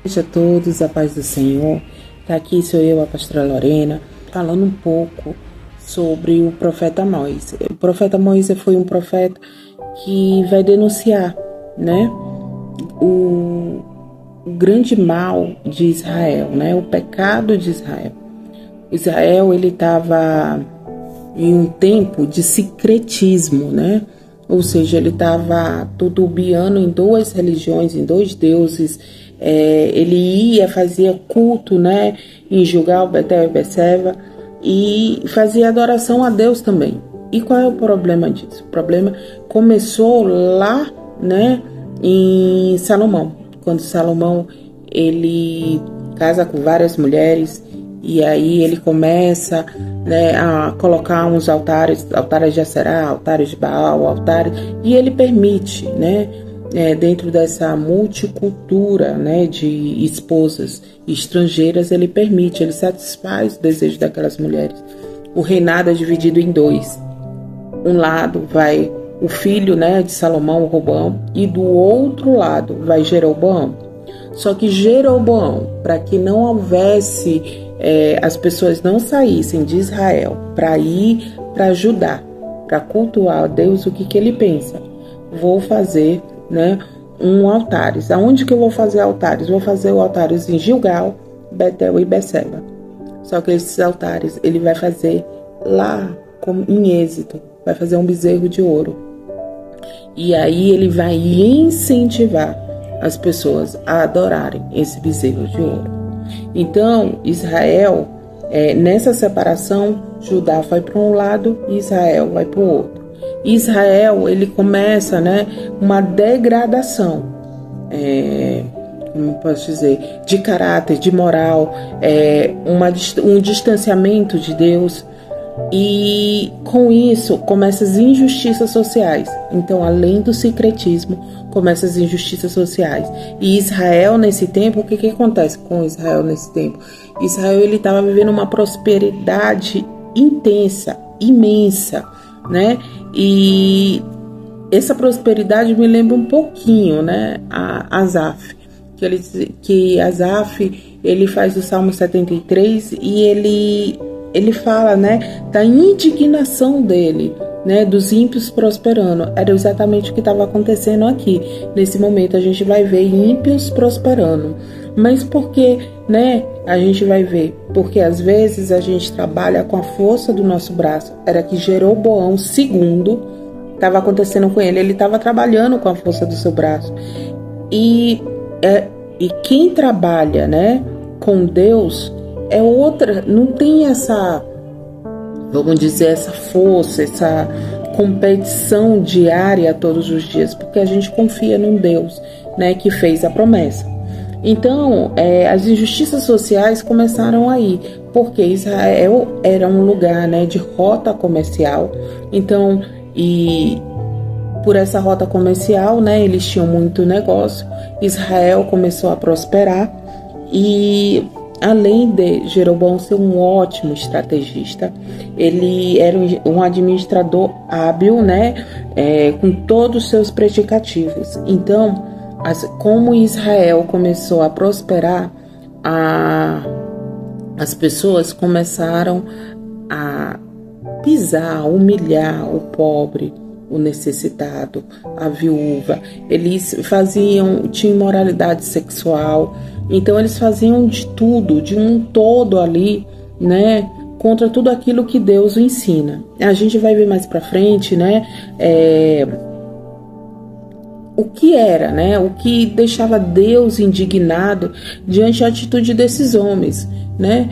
Seja todos a paz do Senhor. Aqui sou eu, a pastora Lorena, falando um pouco sobre o profeta Moisés. O profeta Moisés foi um profeta que vai denunciar, né, o grande mal de Israel, né, o pecado de Israel. Israel, ele estava em um tempo de sincretismo, né? Ou seja, ele estava titubeando em duas religiões, em dois deuses. Ele fazia culto, né, em Gilgal, Betel e Beceba, e fazia adoração a Deus também. E qual é o problema disso? O problema começou lá, né, em Salomão, quando Salomão ele casa com várias mulheres. E aí ele começa, né, a colocar uns altares de Aserá, altares de Baal, altares, e ele permite, né, dentro dessa multicultura, né, de esposas estrangeiras, ele satisfaz o desejo daquelas mulheres. O reinado é dividido em dois. Um lado vai o filho, né, de Salomão, Roboão, e do outro lado vai Jeroboão. Só que Jeroboão, para que não houvesse as pessoas não saíssem de Israel para ir para Judá, para cultuar a Deus, o que ele pensa? Vou fazer, né, altares. Aonde que eu vou fazer altares? Vou fazer altares em Gilgal, Betel e Beceba. Só que esses altares ele vai fazer lá em Êxito, vai fazer um bezerro de ouro. E aí ele vai incentivar as pessoas a adorarem esse bezerro de ouro. Então, Israel, nessa separação, Judá vai para um lado e Israel vai para o outro. Israel, ele começa, né, uma degradação, como posso dizer, de caráter, de moral, um distanciamento de Deus. E com isso começam as injustiças sociais. Então, além do sincretismo, começam as injustiças sociais. E Israel nesse tempo, o que acontece com Israel nesse tempo? Israel, ele estava vivendo uma prosperidade intensa, imensa, né? E essa prosperidade me lembra um pouquinho, né, a Asaf, que Asaf, ele faz o Salmo 73 e ele fala, né, da indignação dele, né, dos ímpios prosperando. Era exatamente o que estava acontecendo aqui. Nesse momento a gente vai ver ímpios prosperando. Mas por que, né, a gente vai ver? Porque às vezes a gente trabalha com a força do nosso braço. Era que Jeroboão II estava acontecendo com ele. Ele estava trabalhando com a força do seu braço. E quem trabalha, né, com Deus é outra, não tem essa, vamos dizer, essa força, essa competição diária todos os dias, porque a gente confia num Deus, né, que fez a promessa. Então, as injustiças sociais começaram aí, porque Israel era um lugar, né, de rota comercial. Então, e por essa rota comercial, né, eles tinham muito negócio. Israel começou a prosperar e além de Jeroboão ser um ótimo estrategista, ele era um administrador hábil, né, com todos os seus predicativos. Então, como Israel começou a prosperar, as pessoas começaram a pisar, a humilhar o pobre, o necessitado, a viúva. Eles tinham imoralidade sexual. Então eles faziam de tudo, de um todo ali, né, contra tudo aquilo que Deus o ensina. A gente vai ver mais pra frente, né, o que era, né, o que deixava Deus indignado diante da atitude desses homens, né.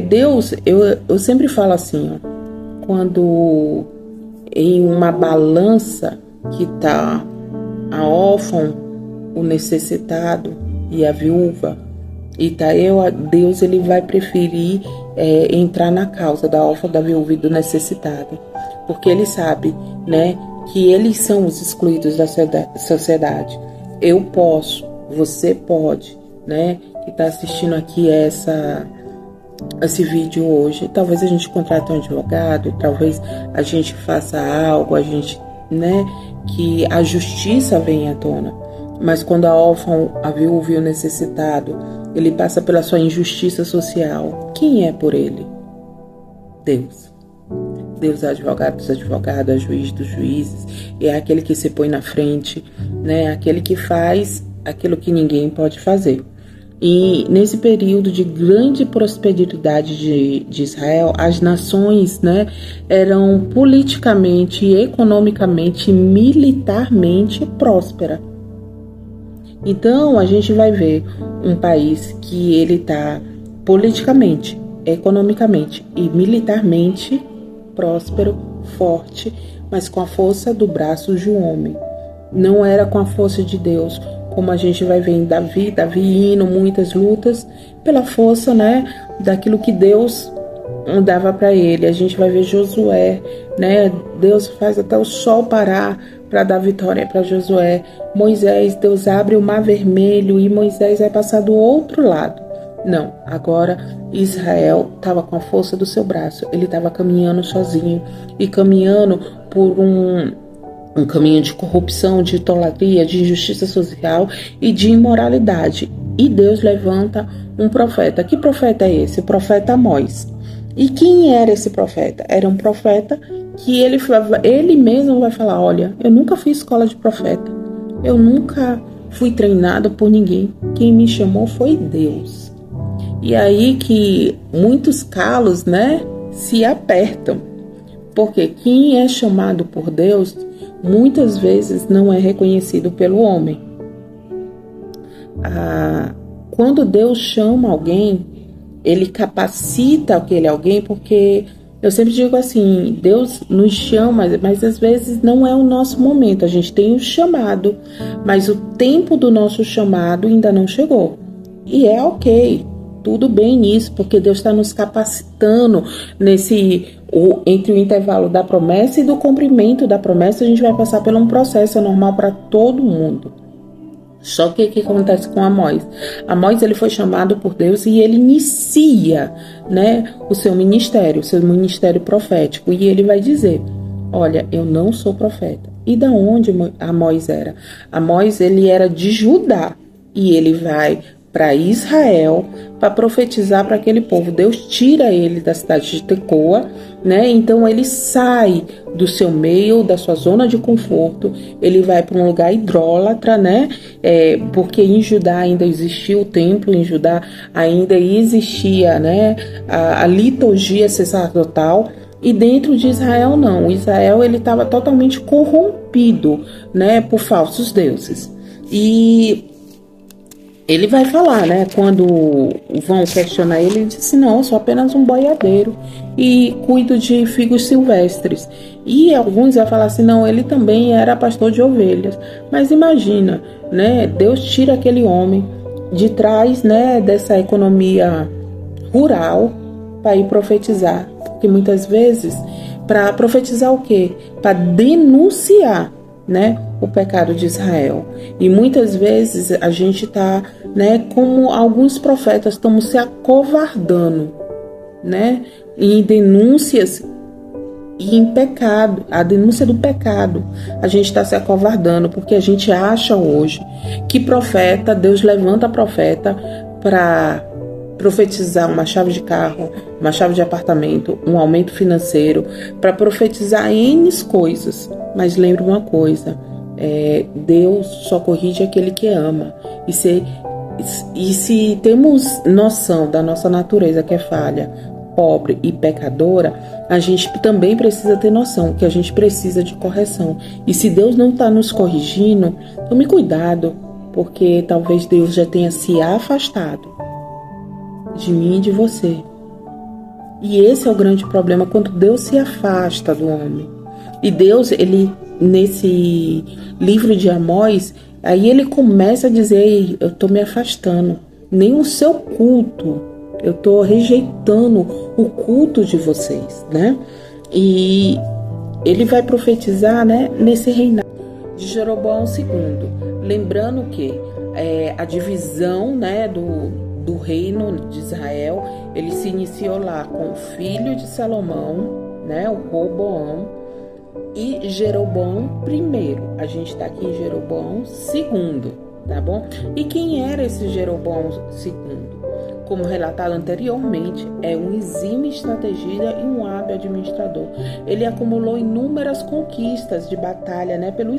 Deus, eu sempre falo assim, ó, quando em uma balança que tá a órfã, o necessitado e a viúva, e Deus, ele vai preferir entrar na causa da órfã, da viúva e do necessitado, porque ele sabe, né, que eles são os excluídos da sociedade. Eu posso, você pode, né, que está assistindo aqui esse vídeo hoje, talvez a gente contrate um advogado, talvez a gente faça algo, né, que a justiça venha à tona. Mas quando a órfã, a viúva e o necessitado, ele passa pela sua injustiça social, quem é por ele? Deus. Deus é advogado dos advogados, é juiz dos juízes, é aquele que se põe na frente, né? Aquele que faz aquilo que ninguém pode fazer. E nesse período de grande prosperidade de Israel, as nações, né, eram politicamente, economicamente, militarmente prósperas. Então a gente vai ver um país que ele está politicamente, economicamente e militarmente próspero, forte, mas com a força do braço de um homem. Não era com a força de Deus, como a gente vai ver em Davi indo muitas lutas pela força, né, daquilo que Deus dava para ele. A gente vai ver Josué, né, Deus faz até o sol parar para dar vitória para Josué. Moisés, Deus abre o mar vermelho e Moisés vai passar do outro lado. Não, agora Israel estava com a força do seu braço, ele estava caminhando sozinho e caminhando por um caminho de corrupção, de idolatria, de injustiça social e de imoralidade. E Deus levanta um profeta. Que profeta é esse? O profeta Amós. E quem era esse profeta? Era um profeta que ele mesmo vai falar, olha, eu nunca fui escola de profeta, eu nunca fui treinado por ninguém, quem me chamou foi Deus. E aí que muitos calos, né, se apertam, porque quem é chamado por Deus muitas vezes não é reconhecido pelo homem. Quando Deus chama alguém, ele capacita aquele alguém, porque eu sempre digo assim, Deus nos chama, mas às vezes não é o nosso momento. A gente tem um chamado, mas o tempo do nosso chamado ainda não chegou. E é ok, tudo bem nisso, porque Deus está nos capacitando entre o intervalo da promessa e do cumprimento da promessa. A gente vai passar por um processo, é normal para todo mundo. Só que o que acontece com Amós? Amós, ele foi chamado por Deus e ele inicia, né, o seu ministério profético. E ele vai dizer, olha, eu não sou profeta. E da onde Amós era? Amós, ele era de Judá e ele vai para Israel para profetizar para aquele povo. Deus tira ele da cidade de Tecoa, né? Então ele sai do seu meio, da sua zona de conforto, ele vai para um lugar idólatra, né? Porque em Judá ainda existia o templo, em Judá ainda existia, né, a liturgia sacerdotal. E dentro de Israel não. Israel, ele estava totalmente corrompido, né, por falsos deuses. E ele vai falar, né, quando vão questionar ele disse, não, eu sou apenas um boiadeiro e cuido de figos silvestres. E alguns vão falar assim, não, ele também era pastor de ovelhas. Mas imagina, né, Deus tira aquele homem de trás, né, dessa economia rural para ir profetizar. Porque muitas vezes, para profetizar o quê? Para denunciar, né, o pecado de Israel. E muitas vezes a gente está, né, como alguns profetas estamos se acovardando, né, em denúncias e em pecado, a denúncia do pecado. A gente está se acovardando porque a gente acha hoje que profeta, Deus levanta profeta para profetizar uma chave de carro, uma chave de apartamento, um aumento financeiro, para profetizar N coisas. Mas lembre uma coisa, Deus só corrige aquele que ama. E se temos noção da nossa natureza que é falha, pobre e pecadora, a gente também precisa ter noção que a gente precisa de correção. E se Deus não está nos corrigindo, tome cuidado, porque talvez Deus já tenha se afastado de mim e de você. E esse é o grande problema, quando Deus se afasta do homem. E Deus, ele, nesse livro de Amós, aí ele começa a dizer, eu estou me afastando, nem o seu culto, eu estou rejeitando o culto de vocês, né? E ele vai profetizar, né, nesse reinado de Jeroboão II, lembrando que a divisão, né, do reino de Israel, ele se iniciou lá com o filho de Salomão, né, o Roboão, e Jeroboão I. A gente está aqui em Jeroboão II. tá bom? E quem era esse Jeroboão II? Como relatado anteriormente, é um exímio estrategista e um hábil administrador. Ele acumulou inúmeras conquistas de batalha, né, pelo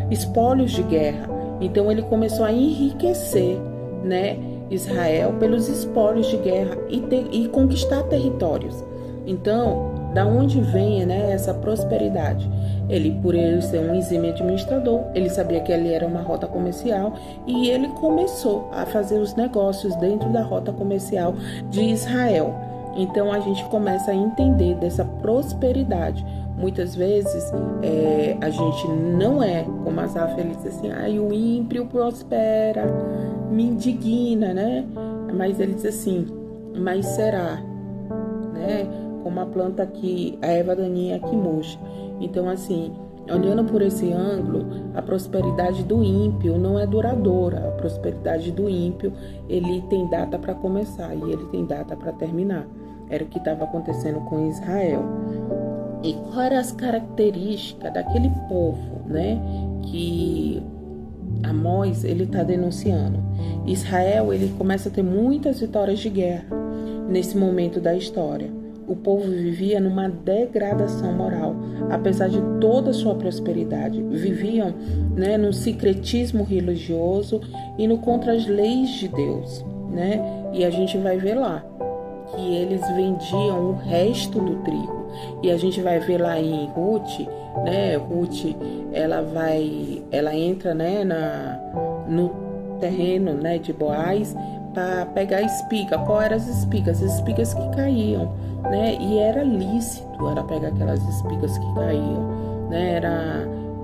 espólios de guerra. Então ele começou a enriquecer, né, Israel pelos espólios de guerra e conquistar territórios. Então, da onde vem, né, essa prosperidade? Por ele ser um exímio administrador, ele sabia que ali era uma rota comercial e ele começou a fazer os negócios dentro da rota comercial de Israel. Então a gente começa a entender dessa prosperidade. Muitas vezes a gente não é, como Asaf, ele diz assim, o ímpio prospera, me indigna, né? Mas ele diz assim, mas será, né? Como a planta a erva daninha que murcha. Então, assim, olhando por esse ângulo, a prosperidade do ímpio não é duradoura. A prosperidade do ímpio, ele tem data para começar e ele tem data para terminar. Era o que estava acontecendo com Israel. E quais eram as características daquele povo, né, que Amós, ele está denunciando? Israel, ele começa a ter muitas vitórias de guerra nesse momento da história. O povo vivia numa degradação moral, apesar de toda a sua prosperidade. Viviam, né, num secretismo religioso e no contra as leis de Deus, né? E a gente vai ver lá que eles vendiam o resto do trigo. E a gente vai ver lá em Ruth, né? Ruth, ela entra, né, no terreno, né, de Boaz para pegar espiga. Qual eram as espigas? As espigas que caíam, né? E era lícito ela pegar aquelas espigas que caíam, né?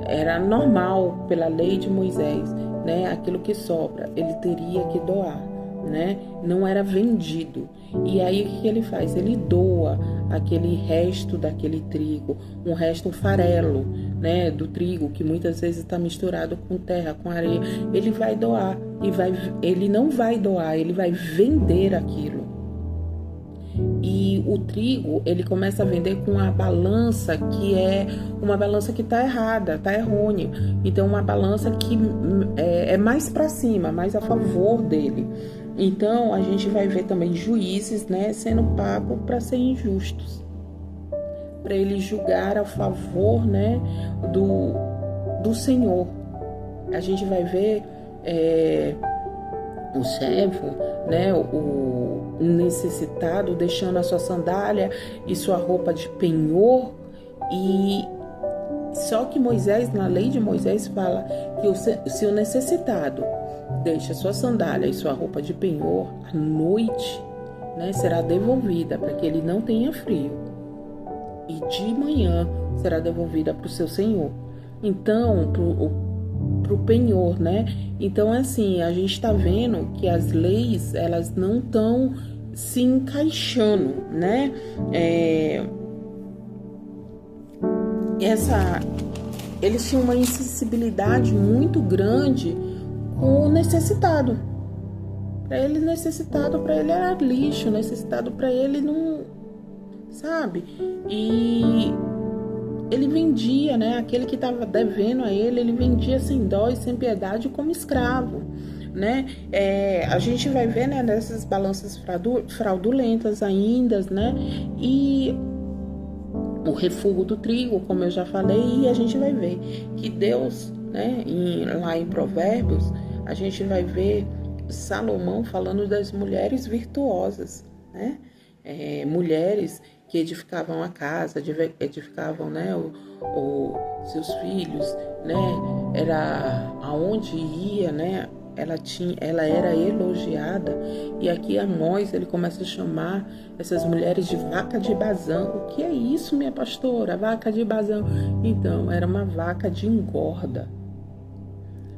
Era normal pela lei de Moisés, né? Aquilo que sobra, ele teria que doar, né? Não era vendido. E aí o que ele faz? Ele doa aquele resto daquele trigo, um farelo, né, do trigo, que muitas vezes está misturado com terra, com areia. Ele vai doar ele não vai doar, ele vai vender aquilo. E o trigo, ele começa a vender com a balança que é uma balança que está errada, está errônea. Então, uma balança que é mais para cima, mais a favor dele. Então, a gente vai ver também juízes, né, sendo pagos para ser injustos, para ele julgar a favor, né, do Senhor. A gente vai ver o servo, né, o necessitado deixando a sua sandália e sua roupa de penhor. E só que Moisés, na lei de Moisés, fala que se o necessitado deixa sua sandália e sua roupa de penhor, à noite, né, será devolvida para que ele não tenha frio, e de manhã será devolvida para o seu senhor. Então, para o penhor, né? Então, assim, a gente está vendo que as leis, elas não estão se encaixando, né? Eles tinham uma insensibilidade muito grande com o necessitado. Para ele, necessitado para ele era lixo, necessitado para ele não, sabe? E ele vendia, né? Aquele que estava devendo a ele vendia sem dó e sem piedade como escravo, né? A gente vai ver, né, nessas balanças fraudulentas ainda, né? E o refúgio do trigo, como eu já falei, e a gente vai ver que Deus, né, lá em Provérbios, a gente vai ver Salomão falando das mulheres virtuosas, né? Mulheres que edificavam a casa, edificavam, né, seus filhos, né? Era aonde ia, né? Ela era elogiada. E aqui Amós, ele começa a chamar essas mulheres de vaca de Bazã. O que é isso, minha pastora? Vaca de Bazã. Então, era uma vaca de engorda.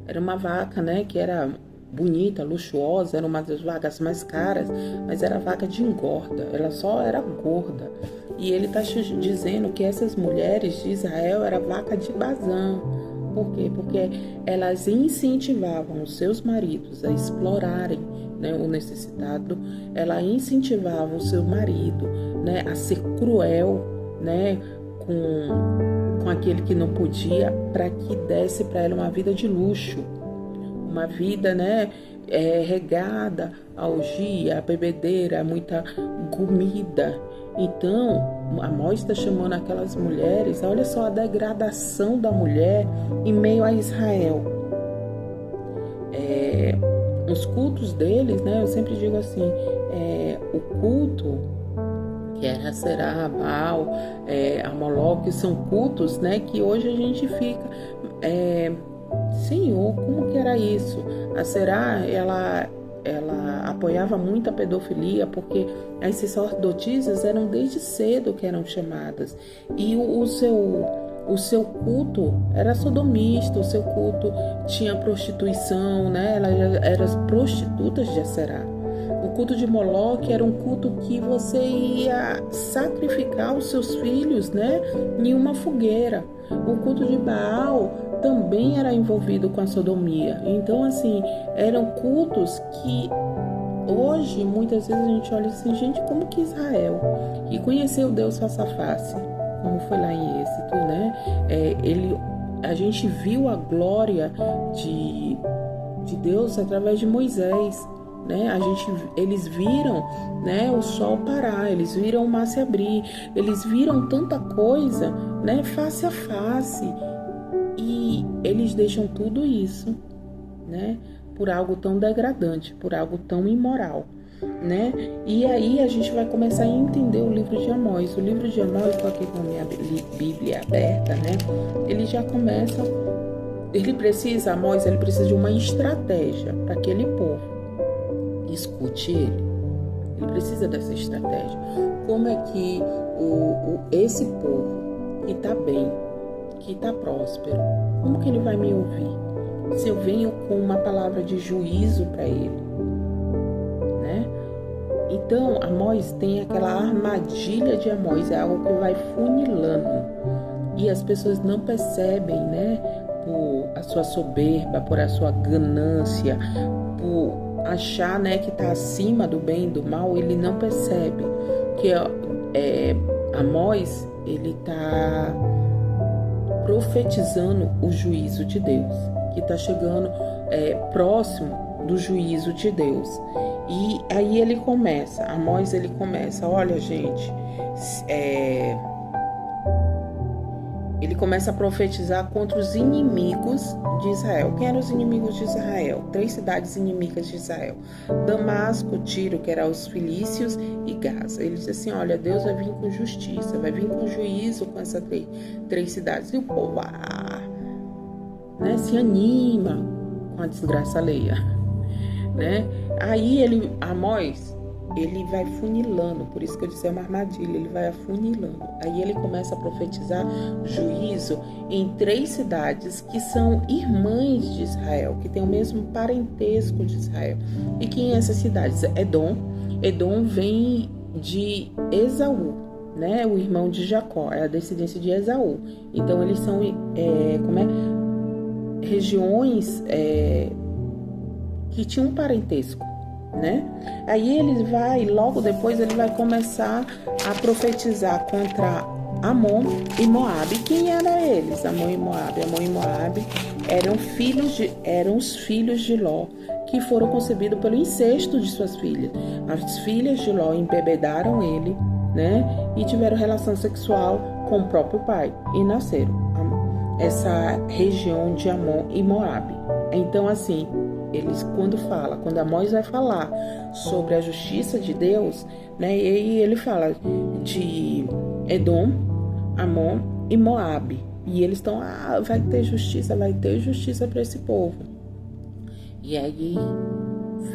Era uma vaca, né, que era bonita, luxuosa, era uma das vacas mais caras, mas era vaca de engorda, ela só era gorda. E ele está dizendo que essas mulheres de Israel era vaca de Bazã. Por quê? Porque elas incentivavam os seus maridos a explorarem, né, o necessitado. Ela incentivava o seu marido, né, a ser cruel, né, com aquele que não podia, para que desse para ela uma vida de luxo. uma vida, né, regada a orgia, a bebedeira, muita comida. Então, Amós está chamando aquelas mulheres, olha só a degradação da mulher em meio a Israel. Os cultos deles, né, eu sempre digo assim, o culto que era Será, Baal, a Moloque, são cultos, né, que hoje a gente fica, Senhor, como que era isso? A Será, ela apoiava muito a pedofilia, porque as sacerdotisas eram desde cedo que eram chamadas, e o seu culto era sodomista, o seu culto tinha prostituição, né? Elas eram prostitutas de Aserá. O culto de Moloque era um culto que você ia sacrificar os seus filhos, né, em uma fogueira. O culto de Baal também era envolvido com a sodomia. Então, assim, eram cultos que hoje, muitas vezes a gente olha assim, gente, como que Israel, que conheceu Deus face a face, como foi lá em Êxodo, né? A gente viu a glória de Deus através de Moisés, né? Eles viram, né, o sol parar, eles viram o mar se abrir, eles viram tanta coisa, né, face a face, e eles deixam tudo isso, né, por algo tão degradante, por algo tão imoral, né? E aí a gente vai começar a entender o livro de Amós. O livro de Amós, estou aqui com a minha Bíblia aberta, né? Ele já começa, Amós, ele precisa de uma estratégia para aquele povo. Escute ele. Ele precisa dessa estratégia. Como é que esse povo que está bem, que está próspero, como que ele vai me ouvir? Se eu venho com uma palavra de juízo para ele, né? Então, Amós tem aquela armadilha de Amós, é algo que vai funilando. E as pessoas não percebem, né? Por a sua soberba, por a sua ganância, por achar, né, que está acima do bem e do mal, ele não percebe que Amós, ele está profetizando o juízo de Deus, que está chegando próximo do juízo de Deus. E aí Amós ele começa, olha gente, ele começa a profetizar contra os inimigos de Israel. Quem eram os inimigos de Israel? 3 cidades inimigas de Israel: Damasco, Tiro, que eram os filícios, e Gaza. Ele diz assim, olha, Deus vai vir com justiça, vai vir com juízo com essas 3 cidades. E o povo né, se anima com a desgraça alheia, né? Aí Amós, ele vai funilando, por isso que eu disse é uma armadilha, ele vai afunilando. Aí ele começa a profetizar juízo em 3 cidades que são irmãs de Israel, que têm o mesmo parentesco de Israel. E quem é essas cidades? Edom. Edom vem de Esaú, né? O irmão de Jacó, é a descendência de Esaú. Então eles são regiões que tinham um parentesco, né? Aí logo depois ele vai começar a profetizar contra Amon e Moabe. Quem eram eles? Amon e Moabe. Amon e Moabe eram os filhos de Ló, que foram concebidos pelo incesto de suas filhas. As filhas de Ló embebedaram ele, né? E tiveram relação sexual com o próprio pai e nasceram essa região de Amon e Moabe. Então, assim, quando Amós vai falar sobre a justiça de Deus, né, e ele fala de Edom, Amon e Moabe, e eles estão, vai ter justiça para esse povo. E aí,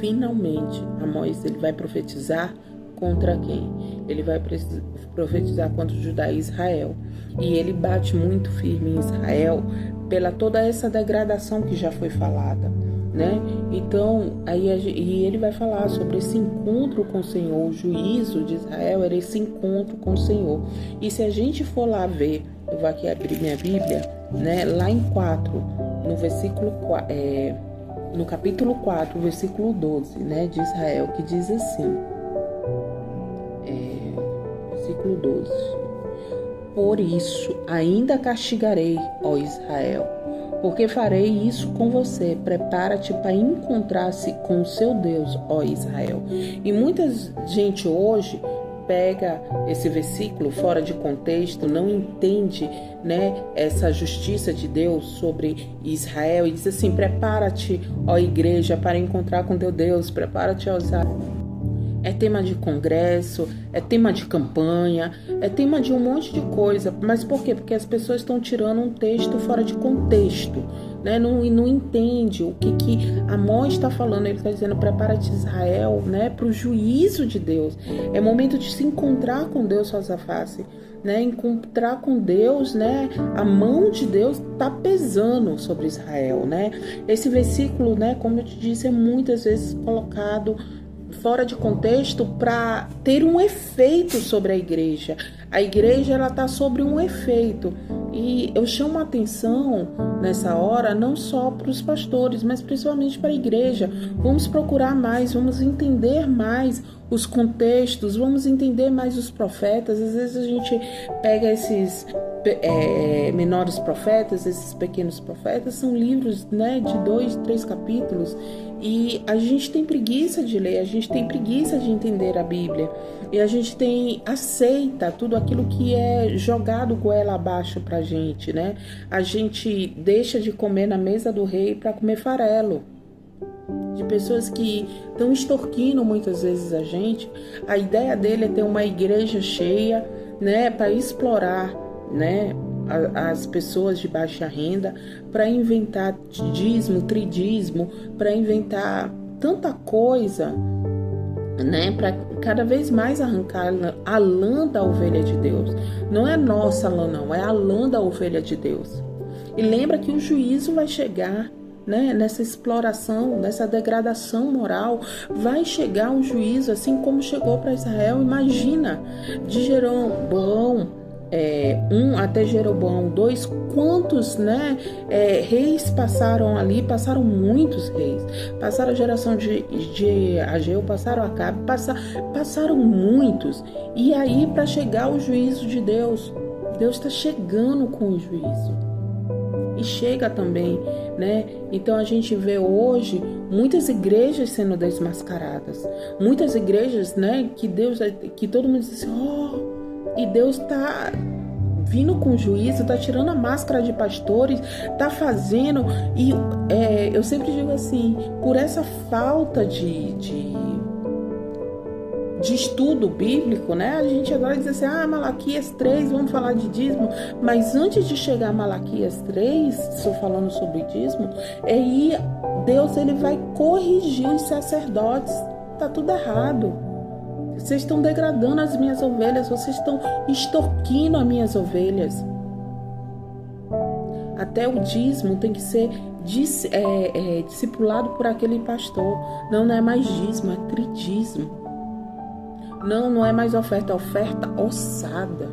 finalmente, Amós, ele vai profetizar contra quem? Ele vai profetizar contra Judá e Israel. E ele bate muito firme em Israel pela toda essa degradação que já foi falada, né? Então, e ele vai falar sobre esse encontro com o Senhor. O juízo de Israel era esse encontro com o Senhor. E se a gente for lá ver, eu vou aqui abrir minha Bíblia, né? Lá em 4, no versículo 4, no capítulo 4, versículo 12, né? De Israel, que diz assim, versículo 12: Por isso ainda castigarei, ó Israel, porque farei isso com você. Prepara-te para encontrar-se com o seu Deus, ó Israel. E muita gente hoje pega esse versículo fora de contexto, não entende, né, essa justiça de Deus sobre Israel e diz assim: prepara-te, ó igreja, para encontrar com teu Deus. Prepara-te, ó Israel. É tema de congresso, é tema de campanha, é tema de um monte de coisa. Mas por quê? Porque as pessoas estão tirando um texto fora de contexto, né? Não entende o que Amós está falando. Ele está dizendo: prepara-te, Israel, né, para o juízo de Deus. É momento de se encontrar com Deus face a face, né? Encontrar com Deus, né? A mão de Deus está pesando sobre Israel, né? Esse versículo, né, como eu te disse, é muitas vezes colocado fora de contexto para ter um efeito sobre a igreja. A igreja, ela está sobre um efeito. E eu chamo a atenção nessa hora não só para os pastores, mas principalmente para a igreja. Vamos procurar mais, vamos entender mais os contextos, vamos entender mais os profetas. Às vezes a gente pega esses menores profetas, esses pequenos profetas, são livros, né, de 2, 3 capítulos, e a gente tem preguiça de ler, a gente tem preguiça de entender a Bíblia, e a gente aceita tudo aquilo que é jogado goela abaixo pra gente, né? A gente deixa de comer na mesa do rei para comer farelo. De pessoas que estão extorquindo muitas vezes a gente. A ideia dele é ter uma igreja cheia, né, para explorar, né, as pessoas de baixa renda, para inventar dízimo, tridízimo, para inventar tanta coisa, né, para cada vez mais arrancar a lã da ovelha de Deus. Não é nossa lã, não, é a lã da ovelha de Deus. E lembra que o juízo vai chegar, né, nessa exploração, nessa degradação moral, vai chegar um juízo, assim como chegou para Israel. Imagina, de Jeroboão 1 até Jeroboão 2, quantos, né, reis passaram ali? Passaram muitos reis, passaram a geração de Ageu, passaram Acabe, passaram muitos. E aí, para chegar o juízo de Deus, Deus está chegando com o juízo. E chega também, né? Então a gente vê hoje muitas igrejas sendo desmascaradas, muitas igrejas, né, que todo mundo diz assim: oh, e Deus está vindo com juízo, está tirando a máscara de pastores, está fazendo. E eu sempre digo assim, por essa falta de estudo bíblico, né? A gente agora diz assim: Malaquias 3, vamos falar de dízimo. Mas antes de chegar a Malaquias 3, estou falando sobre dízimo, aí Deus, ele vai corrigir os sacerdotes. Tá tudo errado. Vocês estão degradando as minhas ovelhas, vocês estão extorquindo as minhas ovelhas. Até o dízimo tem que ser discipulado por aquele pastor. Não é mais dízimo, é tridízimo. Não é mais oferta, é oferta ossada.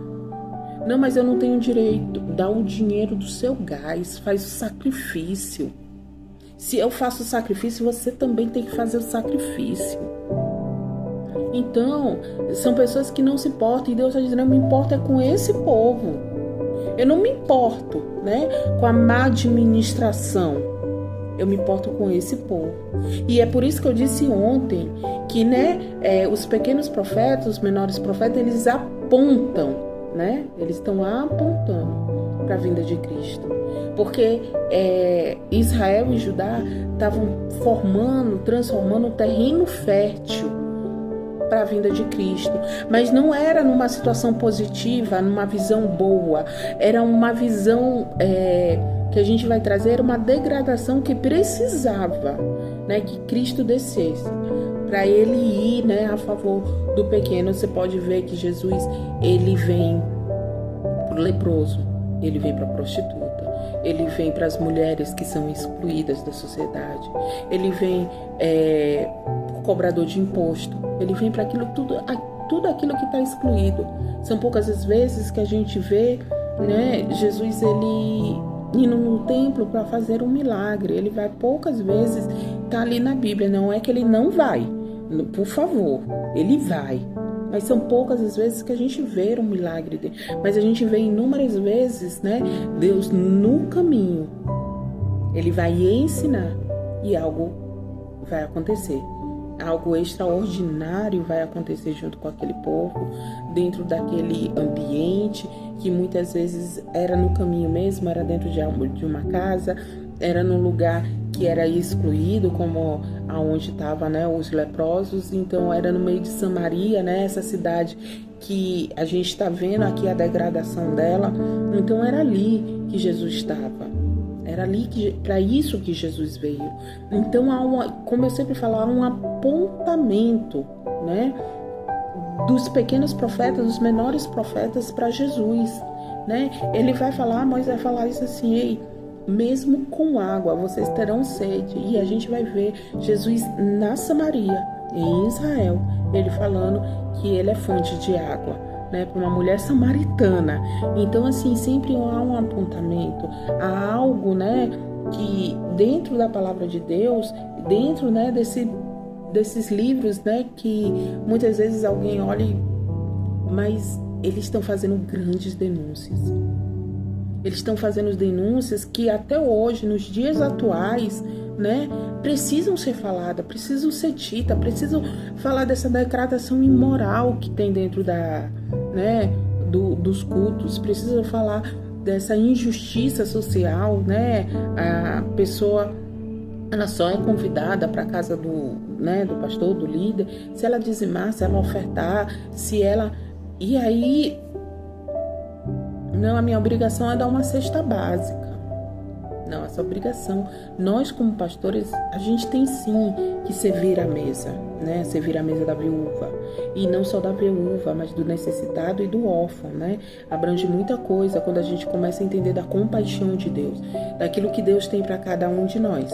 Não, mas eu não tenho direito. Dá o dinheiro do seu gás, faz o sacrifício. Se eu faço o sacrifício, você também tem que fazer o sacrifício. Então, são pessoas que não se importam, e Deus está dizendo: eu me importo é com esse povo. Eu não me importo, né, com a má administração. Eu me importo com esse povo. E é por isso que eu disse ontem que, né, os pequenos profetas, os menores profetas, eles apontam, né? Eles estão apontando para a vinda de Cristo. Porque Israel e Judá estavam transformando um terreno fértil para a vinda de Cristo. Mas não era numa situação positiva, numa visão boa. Era uma visão que a gente vai trazer, uma degradação que precisava, né, que Cristo descesse, para ele ir, né, a favor do pequeno. Você pode ver que Jesus, ele vem para o leproso, ele vem para a prostituta, ele vem para as mulheres que são excluídas da sociedade, ele vem para o cobrador de imposto, ele vem para tudo aquilo que está excluído. São poucas as vezes que a gente vê, né, Jesus, ele indo no templo para fazer um milagre. Ele vai poucas vezes, tá ali na Bíblia. Não é que ele não vai, por favor, ele vai, Mas são poucas as vezes que a gente vê um milagre dele. Mas a gente vê inúmeras vezes, né? Deus no caminho, ele vai ensinar e algo vai acontecer. Algo extraordinário vai acontecer junto com aquele povo, dentro daquele ambiente que muitas vezes era no caminho mesmo, era dentro de uma casa, era num lugar que era excluído, como aonde estavam, né, os leprosos. Então era no meio de Samaria, né, essa cidade que a gente está vendo aqui a degradação dela. Então era ali que Jesus estava. Era ali para isso que Jesus veio. Então, como eu sempre falo, há um apontamento, né, dos pequenos profetas, dos menores profetas para Jesus, né? Ele vai falar, Moisés vai falar isso assim: ei, mesmo com água vocês terão sede. E a gente vai ver Jesus na Samaria, em Israel, ele falando que ele é fonte de água, né, para uma mulher samaritana. Então, assim, sempre há um apontamento, há algo, né, que dentro da palavra de Deus, dentro, né, desses livros, né, que muitas vezes alguém olha, mas eles estão fazendo grandes denúncias. Eles estão fazendo denúncias que até hoje, nos dias atuais, né, precisam ser faladas, precisam ser ditas, precisam falar dessa declaração imoral que tem dentro né, dos cultos, precisam falar dessa injustiça social, né? A pessoa, ela só é convidada para a casa do pastor, do líder, se ela dizimar, se ela ofertar, se ela... E aí, não, a minha obrigação é dar uma cesta básica. Não, essa obrigação. Nós, como pastores, a gente tem sim que servir a mesa, né? Servir a mesa da viúva. E não só da viúva, mas do necessitado e do órfão, né? Abrange muita coisa quando a gente começa a entender da compaixão de Deus, daquilo que Deus tem para cada um de nós.